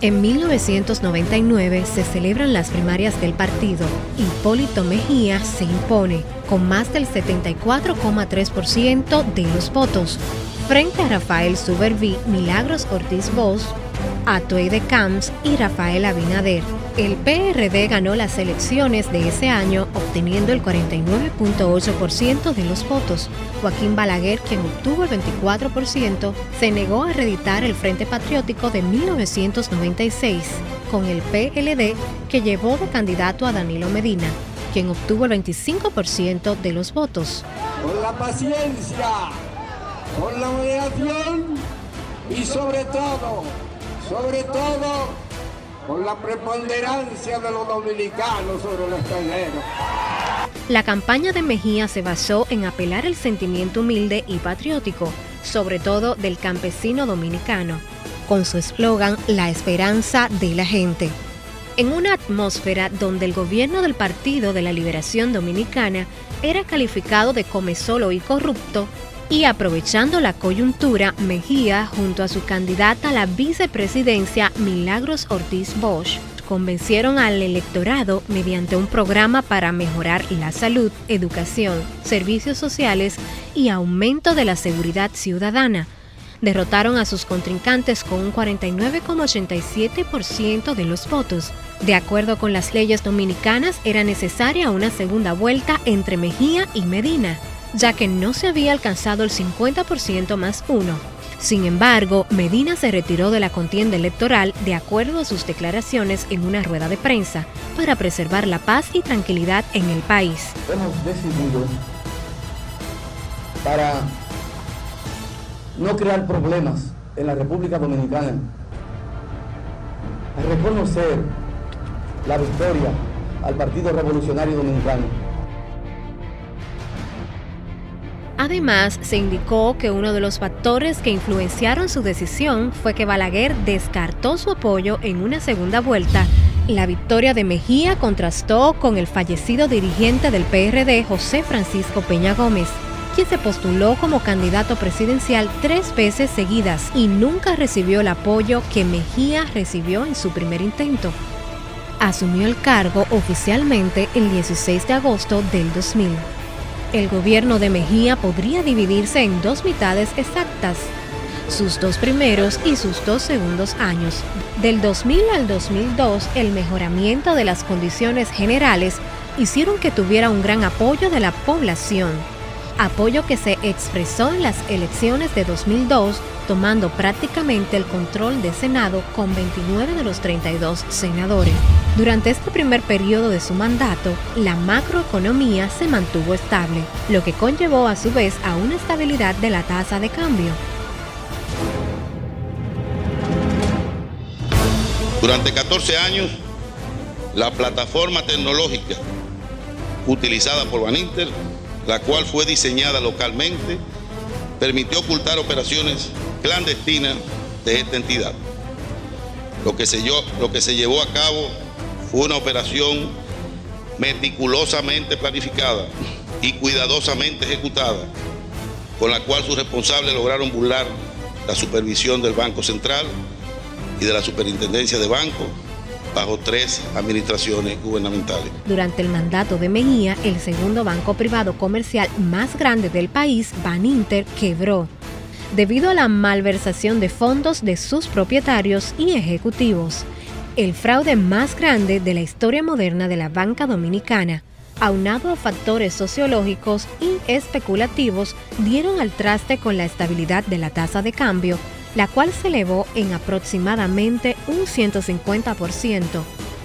En 1999 se celebran las primarias del partido. Hipólito Mejía se impone con más del 74,3% de los votos, frente a Rafael Zuberví, Milagros Ortiz Bosch, Atoide Camps y Rafael Abinader. El PRD ganó las elecciones de ese año, obteniendo el 49,8% de los votos. Joaquín Balaguer, quien obtuvo el 24%, se negó a reeditar el Frente Patriótico de 1996 con el PLD, que llevó de candidato a Danilo Medina, quien obtuvo el 25% de los votos. Con la paciencia, con la moderación y sobre todo, con la preponderancia de los dominicanos sobre los extranjeros. La campaña de Mejía se basó en apelar al sentimiento humilde y patriótico, sobre todo del campesino dominicano, con su eslogan "La esperanza de la gente". En una atmósfera donde el gobierno del Partido de la Liberación Dominicana era calificado de comesolo y corrupto, y aprovechando la coyuntura, Mejía, junto a su candidata a la vicepresidencia, Milagros Ortiz Bosch, convencieron al electorado mediante un programa para mejorar la salud, educación, servicios sociales y aumento de la seguridad ciudadana. Derrotaron a sus contrincantes con un 49,87% de los votos. De acuerdo con las leyes dominicanas, era necesaria una segunda vuelta entre Mejía y Medina, ya que no se había alcanzado el 50% más uno. Sin embargo, Medina se retiró de la contienda electoral de acuerdo a sus declaraciones en una rueda de prensa para preservar la paz y tranquilidad en el país. Hemos decidido, para no crear problemas en la República Dominicana, a reconocer la victoria al Partido Revolucionario Dominicano. Además, se indicó que uno de los factores que influenciaron su decisión fue que Balaguer descartó su apoyo en una segunda vuelta. La victoria de Mejía contrastó con el fallecido dirigente del PRD, José Francisco Peña Gómez, quien se postuló como candidato presidencial 3 veces seguidas y nunca recibió el apoyo que Mejía recibió en su primer intento. Asumió el cargo oficialmente el 16 de agosto del 2000. El gobierno de Mejía podría dividirse en 2 mitades exactas, sus 2 primeros y sus 2 segundos años. Del 2000 al 2002, el mejoramiento de las condiciones generales hicieron que tuviera un gran apoyo de la población, apoyo que se expresó en las elecciones de 2002, tomando prácticamente el control del Senado con 29 de los 32 senadores. Durante este primer periodo de su mandato, la macroeconomía se mantuvo estable, lo que conllevó a su vez a una estabilidad de la tasa de cambio. Durante 14 años, la plataforma tecnológica utilizada por Baninter, la cual fue diseñada localmente, permitió ocultar operaciones clandestinas de esta entidad. Lo que se llevó a cabo fue una operación meticulosamente planificada y cuidadosamente ejecutada, con la cual sus responsables lograron burlar la supervisión del Banco Central y de la Superintendencia de Bancos bajo 3 administraciones gubernamentales. Durante el mandato de Mejía, el segundo banco privado comercial más grande del país, Baninter, quebró, debido a la malversación de fondos de sus propietarios y ejecutivos. El fraude más grande de la historia moderna de la banca dominicana, aunado a factores sociológicos y especulativos, dieron al traste con la estabilidad de la tasa de cambio, la cual se elevó en aproximadamente un 150%.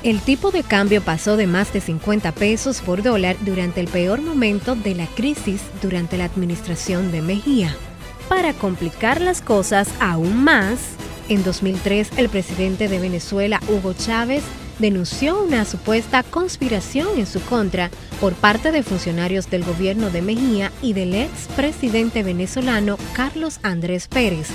El tipo de cambio pasó de más de 50 pesos por dólar durante el peor momento de la crisis durante la administración de Mejía. Para complicar las cosas aún más, en 2003 el presidente de Venezuela, Hugo Chávez, denunció una supuesta conspiración en su contra por parte de funcionarios del gobierno de Mejía y del expresidente venezolano Carlos Andrés Pérez,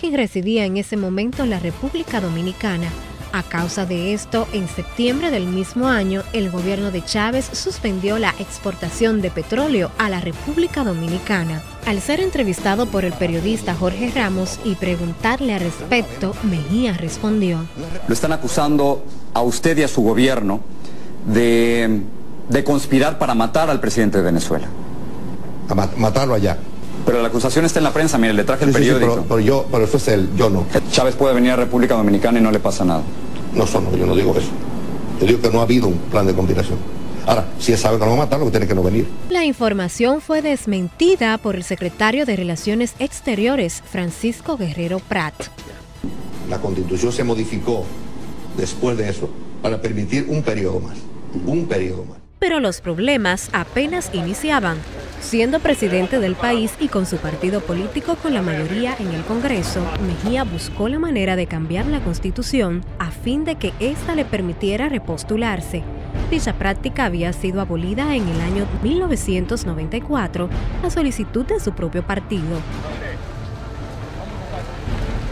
quien residía en ese momento en la República Dominicana, A causa de esto, en septiembre del mismo año, el gobierno de Chávez suspendió la exportación de petróleo a la República Dominicana. Al ser entrevistado por el periodista Jorge Ramos y preguntarle al respecto, Mejía respondió: Lo están acusando a usted y a su gobierno de conspirar para matar al presidente de Venezuela. A matarlo allá. Pero la acusación está en la prensa, mire, le traje el periódico. Sí, pero eso es él, yo no. Chávez puede venir a República Dominicana y no le pasa nada. No, yo no digo eso. Yo digo que no ha habido un plan de conspiración. Ahora, si él sabe que no va a matarlo, que tiene que no venir. La información fue desmentida por el secretario de Relaciones Exteriores, Francisco Guerrero Prat. La Constitución se modificó después de eso para permitir un periodo más. Un periodo más. Pero los problemas apenas iniciaban. Siendo presidente del país y con su partido político con la mayoría en el Congreso, Mejía buscó la manera de cambiar la Constitución a fin de que ésta le permitiera repostularse. Dicha práctica había sido abolida en el año 1994 a solicitud de su propio partido.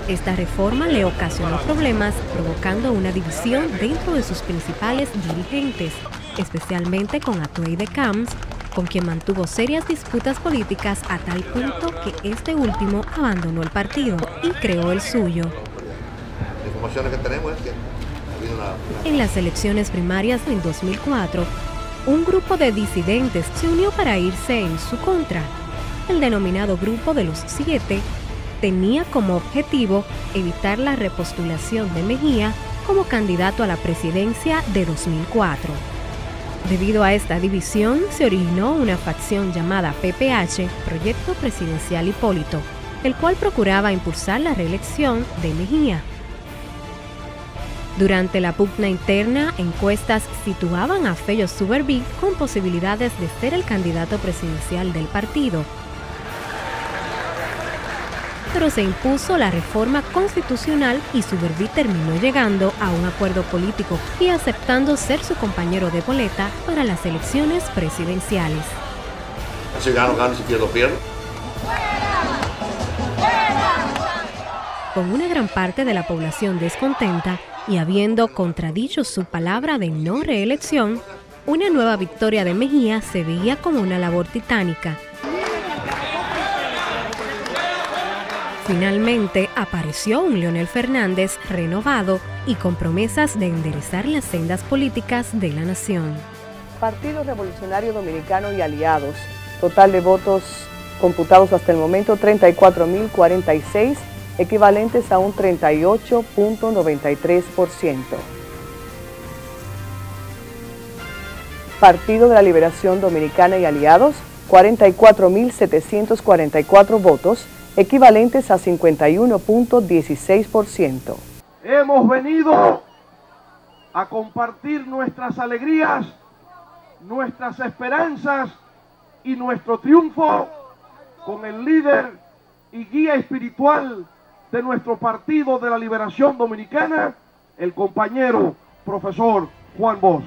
Esta reforma le ocasionó problemas, provocando una división dentro de sus principales dirigentes, especialmente con Atuey de Camps, con quien mantuvo serias disputas políticas a tal punto que este último abandonó el partido y creó el suyo. La información que tenemos es que ha habido En las elecciones primarias en 2004, un grupo de disidentes se unió para irse en su contra. El denominado Grupo de los Siete tenía como objetivo evitar la repostulación de Mejía como candidato a la presidencia de 2004. Debido a esta división, se originó una facción llamada PPH, Proyecto Presidencial Hipólito, el cual procuraba impulsar la reelección de Mejía. Durante la pugna interna, encuestas situaban a Fello Suberví con posibilidades de ser el candidato presidencial del partido. Pero se impuso la reforma constitucional y Suberví terminó llegando a un acuerdo político y aceptando ser su compañero de boleta para las elecciones presidenciales. Si gano, si pierdo, pierdo. Con una gran parte de la población descontenta y habiendo contradicho su palabra de no reelección, una nueva victoria de Mejía se veía como una labor titánica. Finalmente apareció un Leonel Fernández renovado y con promesas de enderezar las sendas políticas de la nación. Partido Revolucionario Dominicano y aliados. Total de votos computados hasta el momento 34.046, equivalentes a un 38.93%. Partido de la Liberación Dominicana y aliados, 44.744 votos, equivalentes a 51.16%. Hemos venido a compartir nuestras alegrías, nuestras esperanzas y nuestro triunfo con el líder y guía espiritual de nuestro Partido de la Liberación Dominicana, el compañero profesor Juan Bosch.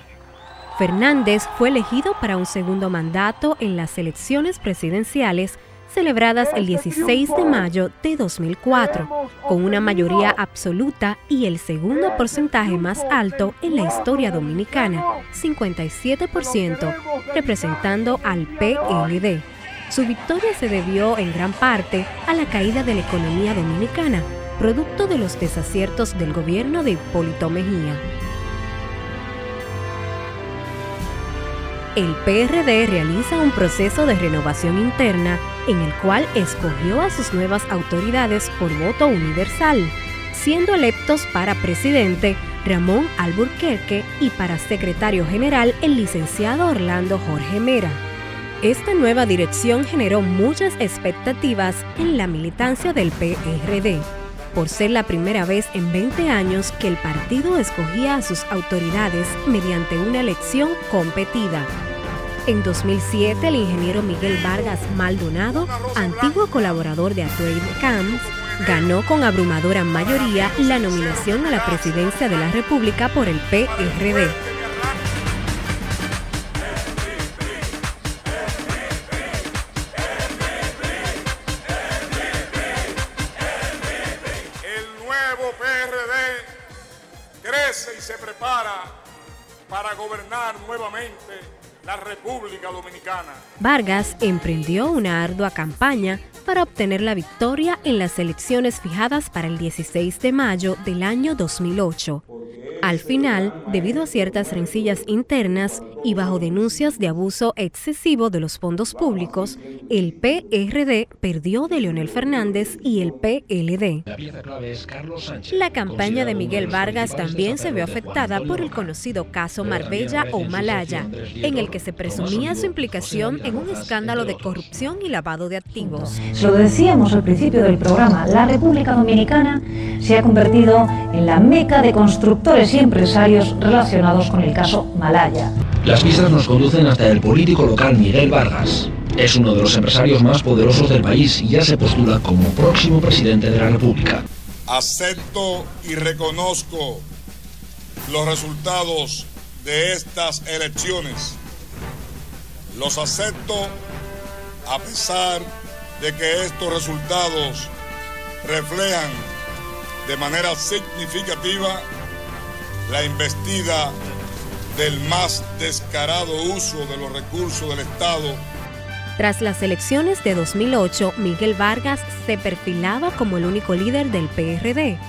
Fernández fue elegido para un segundo mandato en las elecciones presidenciales celebradas el 16 de mayo de 2004, con una mayoría absoluta y el segundo porcentaje más alto en la historia dominicana, 57%, representando al PLD. Su victoria se debió en gran parte a la caída de la economía dominicana, producto de los desaciertos del gobierno de Hipólito Mejía. El PRD realiza un proceso de renovación interna en el cual escogió a sus nuevas autoridades por voto universal, siendo electos para presidente Ramón Alburquerque y para secretario general el licenciado Orlando Jorge Mera. Esta nueva dirección generó muchas expectativas en la militancia del PRD, por ser la primera vez en 20 años que el partido escogía a sus autoridades mediante una elección competida. En 2007, el ingeniero Miguel Vargas Maldonado, antiguo colaborador de Atuey de Camps, ganó con abrumadora mayoría la nominación a la presidencia de la República por el PRD. El nuevo PRD crece gobernar nuevamente la República Dominicana. Vargas emprendió una ardua campaña para obtener la victoria en las elecciones fijadas para el 16 de mayo del año 2008. Al final, debido a ciertas rencillas internas y bajo denuncias de abuso excesivo de los fondos públicos, el PRD perdió de Leonel Fernández y el PLD. La campaña de Miguel Vargas también se vio afectada por el conocido caso Marbella o Malaya, en el que se presumía su implicación en un escándalo de corrupción y lavado de activos. Lo decíamos al principio del programa, la República Dominicana se ha convertido en la meca de constructores y empresarios relacionados con el caso Malaya. Las pistas nos conducen hasta el político local Miguel Vargas. Es uno de los empresarios más poderosos del país y ya se postula como próximo presidente de la República. Acepto y reconozco los resultados de estas elecciones. Los acepto a pesar de que estos resultados reflejan de manera significativa la investida del más descarado uso de los recursos del Estado. Tras las elecciones de 2008, Miguel Vargas se perfilaba como el único líder del PRD.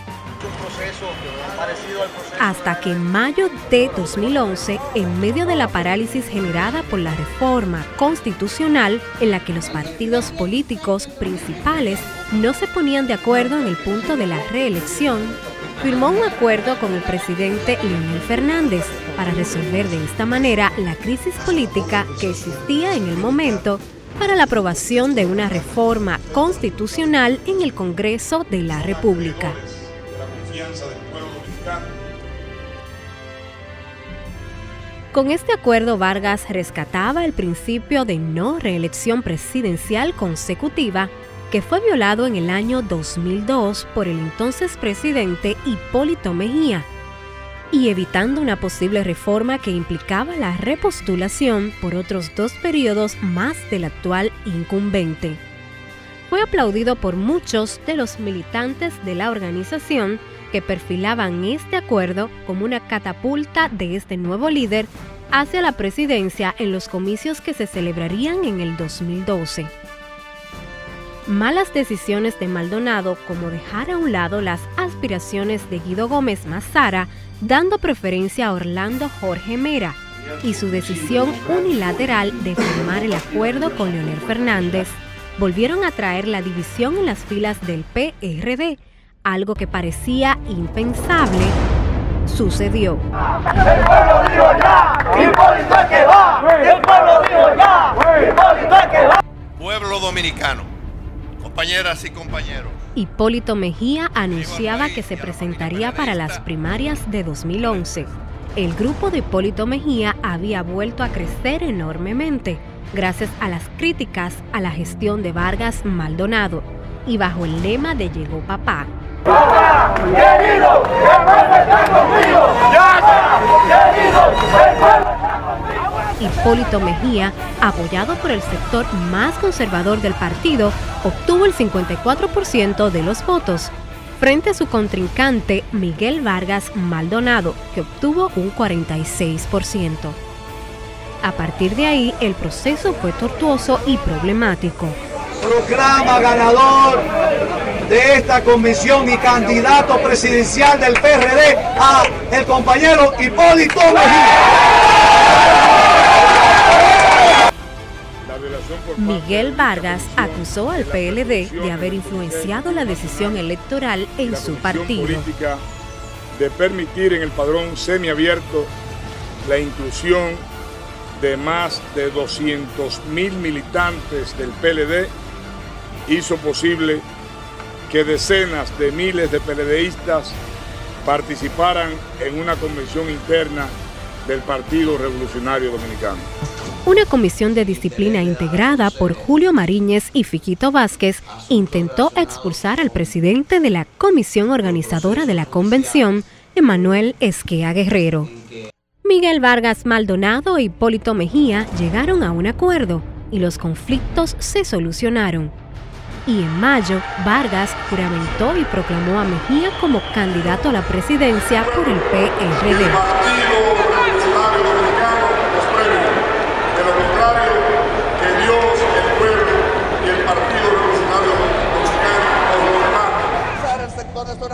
Hasta que en mayo de 2011, en medio de la parálisis generada por la reforma constitucional en la que los partidos políticos principales no se ponían de acuerdo en el punto de la reelección, firmó un acuerdo con el presidente Leonel Fernández para resolver de esta manera la crisis política que existía en el momento para la aprobación de una reforma constitucional en el Congreso de la República. Con este acuerdo, Vargas rescataba el principio de no reelección presidencial consecutiva que fue violado en el año 2002 por el entonces presidente Hipólito Mejía, y evitando una posible reforma que implicaba la repostulación por otros 2 periodos más del actual incumbente. Fue aplaudido por muchos de los militantes de la organización que perfilaban este acuerdo como una catapulta de este nuevo líder hacia la presidencia en los comicios que se celebrarían en el 2012. Malas decisiones de Maldonado, como dejar a un lado las aspiraciones de Guido Gómez Mazara, dando preferencia a Orlando Jorge Mera, y su decisión unilateral de firmar el acuerdo con Leonel Fernández, volvieron a traer la división en las filas del PRD, algo que parecía impensable, sucedió. ¡El pueblo dijo ya! ¡Hipólito es que va! ¡El pueblo dijo ya! ¡Hipólito es que va! Pueblo dominicano, compañeras y compañeros. Hipólito Mejía anunciaba que se presentaría para las primarias de 2011. El grupo de Hipólito Mejía había vuelto a crecer enormemente, gracias a las críticas a la gestión de Vargas Maldonado, y bajo el lema de Llegó Papá. ¡Papá, querido, el pueblo está conmigo! ¡Ya, querido, el pueblo está conmigo! Hipólito Mejía, apoyado por el sector más conservador del partido, obtuvo el 54% de los votos, frente a su contrincante Miguel Vargas Maldonado, que obtuvo un 46%. A partir de ahí, el proceso fue tortuoso y problemático. Proclama ganador de esta comisión y candidato presidencial del PRD a el compañero Hipólito Mejía. Miguel Vargas acusó al PLD de haber influenciado la decisión electoral en su partido. De permitir en el padrón semiabierto la inclusión de más de 200.000 militantes del PLD, hizo posible que decenas de miles de PLDistas participaran en una convención interna del Partido Revolucionario Dominicano. Una comisión de disciplina integrada por Julio Mariñez y Fiquito Vázquez intentó expulsar al presidente de la comisión organizadora de la convención, Emanuel Esquea Guerrero. Miguel Vargas Maldonado e Hipólito Mejía llegaron a un acuerdo y los conflictos se solucionaron. Y en mayo, Vargas juramentó y proclamó a Mejía como candidato a la presidencia por el PRD.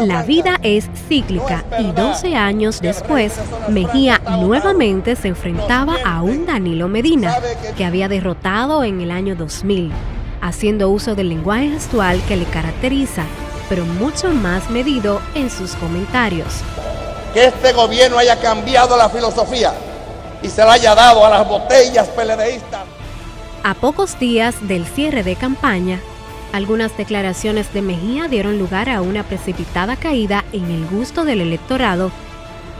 La vida es cíclica y 12 años después, Mejía nuevamente se enfrentaba a un Danilo Medina, que había derrotado en el año 2000, haciendo uso del lenguaje gestual que le caracteriza, pero mucho más medido en sus comentarios. Que este gobierno haya cambiado la filosofía y se la haya dado a las botellas PLDistas. A pocos días del cierre de campaña, algunas declaraciones de Mejía dieron lugar a una precipitada caída en el gusto del electorado.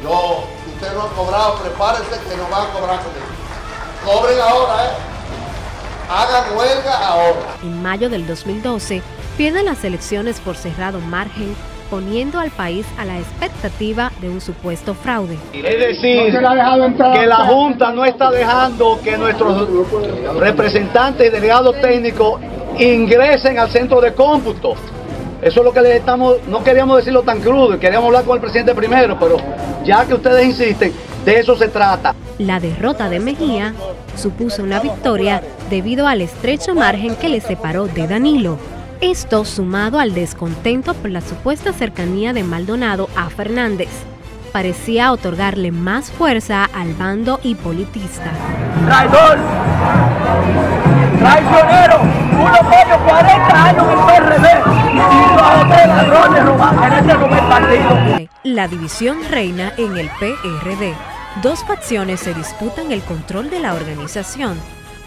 Si ustedes no han cobrado, prepárense que no van a cobrar conmigo. Cobren ahora, hagan huelga ahora. En mayo del 2012, pierde las elecciones por cerrado margen, poniendo al país a la expectativa de un supuesto fraude. Es decir, que la Junta no está dejando que nuestros representantes y delegados técnicos ingresen al centro de cómputo. Eso es lo que no queríamos decirlo tan crudo, queríamos hablar con el presidente primero, pero ya que ustedes insisten, de eso se trata. La derrota de Mejía supuso una victoria debido al estrecho margen que le separó de Danilo. Esto sumado al descontento por la supuesta cercanía de Maldonado a Fernández, parecía otorgarle más fuerza al bando hipolitista. ¡Traidor! ¡Traicionero! Uno apoyo 40 años en el PRD y bajo de ladrones robados en este primer partido. La división reina en el PRD. Dos facciones se disputan el control de la organización.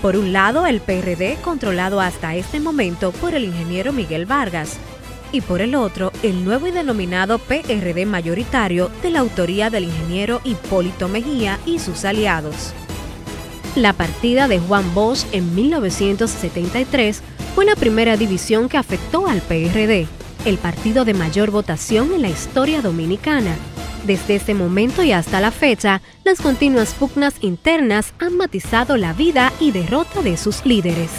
Por un lado, el PRD, controlado hasta este momento por el ingeniero Miguel Vargas, y por el otro, el nuevo y denominado PRD mayoritario de la autoría del ingeniero Hipólito Mejía y sus aliados. La partida de Juan Bosch en 1973 fue la primera división que afectó al PRD, el partido de mayor votación en la historia dominicana. Desde ese momento y hasta la fecha, las continuas pugnas internas han matizado la vida y derrota de sus líderes.